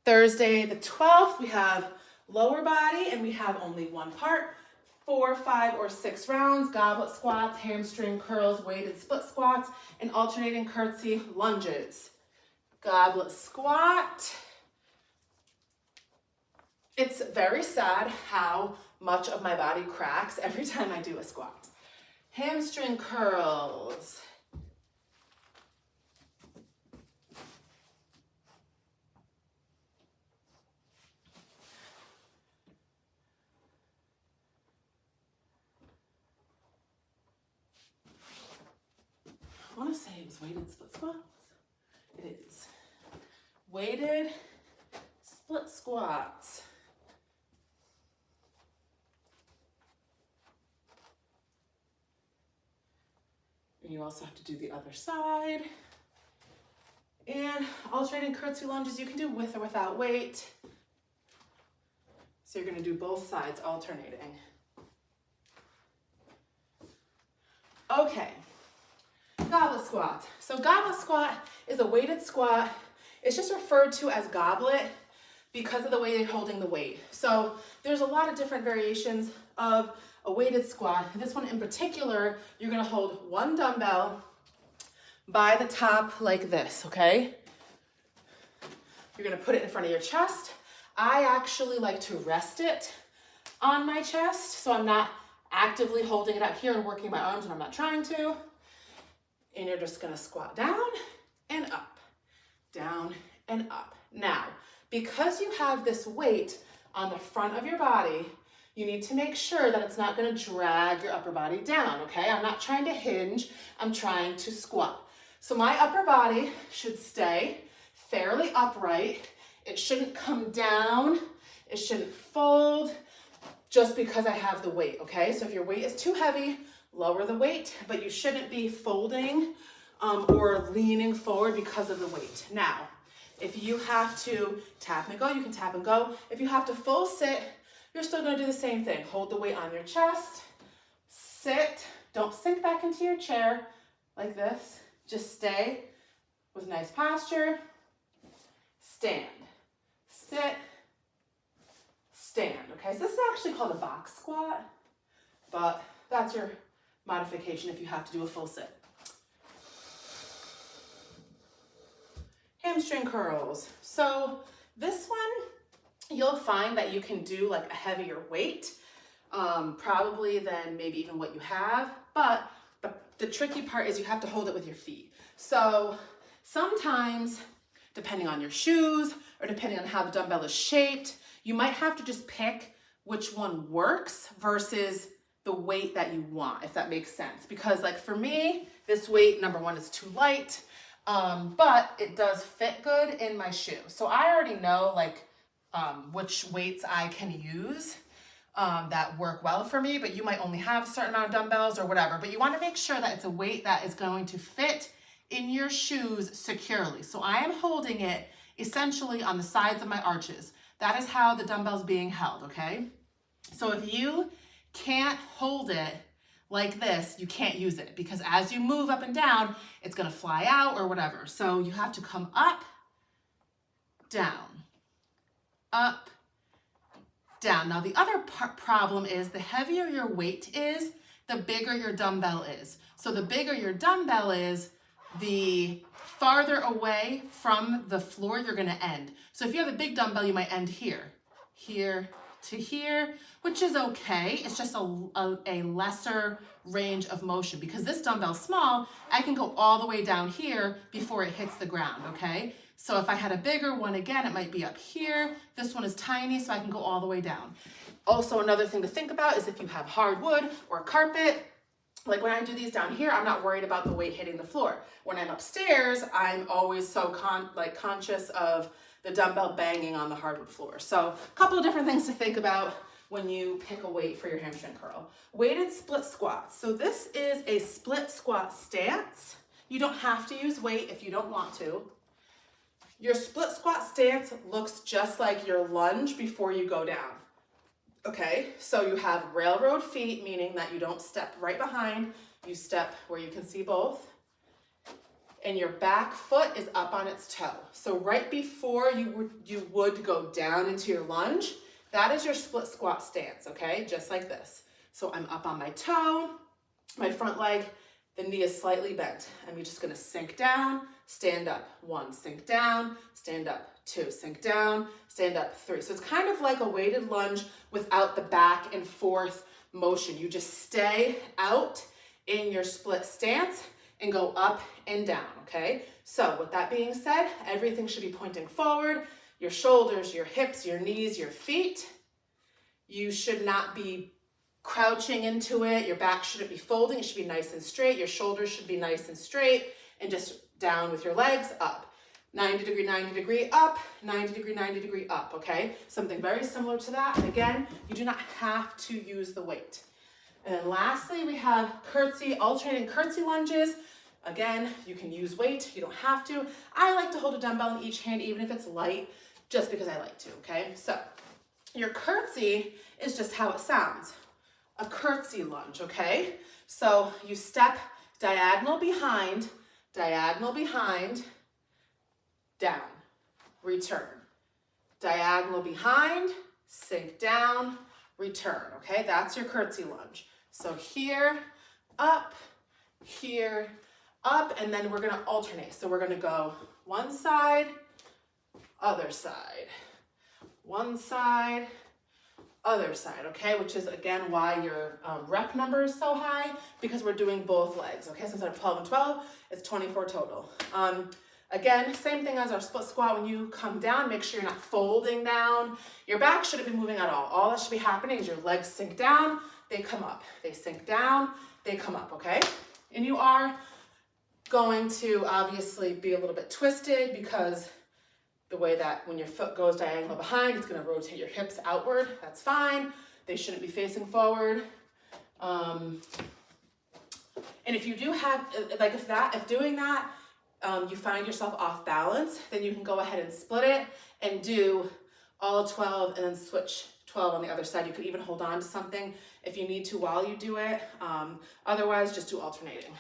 Thursday the 12th, we have lower body and we have only one part. 4, 5, or 6 rounds, goblet squats, hamstring curls, weighted split squats, and alternating curtsy lunges. Goblet squat. It's very sad how much of my body cracks every time I do a squat. Hamstring curls. I want to say it was weighted split squats. It is. Weighted split squats. And you also have to do the other side. And alternating curtsy lunges, you can do with or without weight. So you're going to do both sides alternating. Okay. Goblet squat. So goblet squat is a weighted squat. It's just referred to as goblet because of the way you're holding the weight. So there's a lot of different variations of a weighted squat. This one in particular, you're gonna hold one dumbbell by the top like this, okay? You're gonna put it in front of your chest. I actually like to rest it on my chest, so I'm not actively holding it out here and working my arms when I'm not trying to. And you're just gonna squat down and up, down and up. Now, because you have this weight on the front of your body, you need to make sure that it's not gonna drag your upper body down, okay? I'm not trying to hinge, I'm trying to squat. So my upper body should stay fairly upright. It shouldn't come down, it shouldn't fold just because I have the weight, okay? So if your weight is too heavy, lower the weight, but you shouldn't be folding or leaning forward because of the weight. Now, if you have to tap and go, you can tap and go. If you have to full sit, you're still gonna do the same thing. Hold the weight on your chest, sit, don't sink back into your chair like this. Just stay with nice posture, stand, sit, stand, okay? So this is actually called a box squat, but that's your modification if you have to do a full sit. Hamstring curls. So this one, you'll find that you can do like a heavier weight, probably than maybe even what you have, but the tricky part is you have to hold it with your feet. So sometimes, depending on your shoes or depending on how the dumbbell is shaped, you might have to just pick which one works versus the weight that you want, if that makes sense. Because like for me, this weight, number one, is too light, but it does fit good in my shoe. So I already know like which weights I can use that work well for me, but you might only have a certain amount of dumbbells or whatever, but you wanna make sure that it's a weight that is going to fit in your shoes securely. So I am holding it essentially on the sides of my arches. That is how the dumbbell's being held, okay? So if you can't hold it like this, you can't use it because as you move up and down, it's gonna fly out or whatever. So you have to come up, down, up, down. Now the other problem is the heavier your weight is, the bigger your dumbbell is. So the bigger your dumbbell is, the farther away from the floor you're gonna end. So if you have a big dumbbell, you might end here, here to here, which is okay. It's just a lesser range of motion because this dumbbell's small, I can go all the way down here before it hits the ground, okay? So if I had a bigger one, again, it might be up here. This one is tiny, so I can go all the way down. Also, another thing to think about is if you have hardwood or carpet, like when I do these down here, I'm not worried about the weight hitting the floor. When I'm upstairs, I'm always so conscious of the dumbbell banging on the hardwood floor. So a couple of different things to think about when you pick a weight for your hamstring curl. Weighted split squats. So this is a split squat stance. You don't have to use weight if you don't want to. Your split squat stance looks just like your lunge before you go down. Okay, so you have railroad feet, meaning that you don't step right behind, you step where you can see both. and your back foot is up on its toe. So right before you would go down into your lunge, that is your split squat stance, okay? Just like this. So I'm up on my toe, my front leg, the knee is slightly bent. I'm just gonna sink down, stand up. 1, sink down, stand up. 2, sink down, stand up. 3. So it's kind of like a weighted lunge without the back and forth motion. You just stay out in your split stance and go up and down, okay? So with that being said, everything should be pointing forward, your shoulders, your hips, your knees, your feet. You should not be crouching into it. Your back shouldn't be folding. It should be nice and straight. Your shoulders should be nice and straight, and just down with your legs, up. 90 degree, 90 degree, up, 90 degree, 90 degree, up, okay? Something very similar to that. And again, you do not have to use the weight. And then lastly, we have curtsy, alternating curtsy lunges. Again, you can use weight, you don't have to. I like to hold a dumbbell in each hand, even if it's light, just because I like to, okay? So your curtsy is just how it sounds. A curtsy lunge, okay? So you step diagonal behind, down, return. Diagonal behind, sink down, return, okay? That's your curtsy lunge. So here, up, and then we're gonna alternate. So we're gonna go one side, other side, one side, other side, okay? Which is, again, why your rep number is so high, because we're doing both legs, okay? So instead of 12 and 12, it's 24 total. Again, same thing as our split squat. When you come down, make sure you're not folding down. Your back shouldn't be moving at all. All that should be happening is your legs sink down, they come up. They sink down, they come up, okay? And you are going to obviously be a little bit twisted, because the way that when your foot goes diagonal behind, it's gonna rotate your hips outward. That's fine. They shouldn't be facing forward. And if you do have, like if doing that, you find yourself off balance, then you can go ahead and split it and do all 12 and then switch 12 on the other side. You could even hold on to something if you need to while you do it. Otherwise, just do alternating.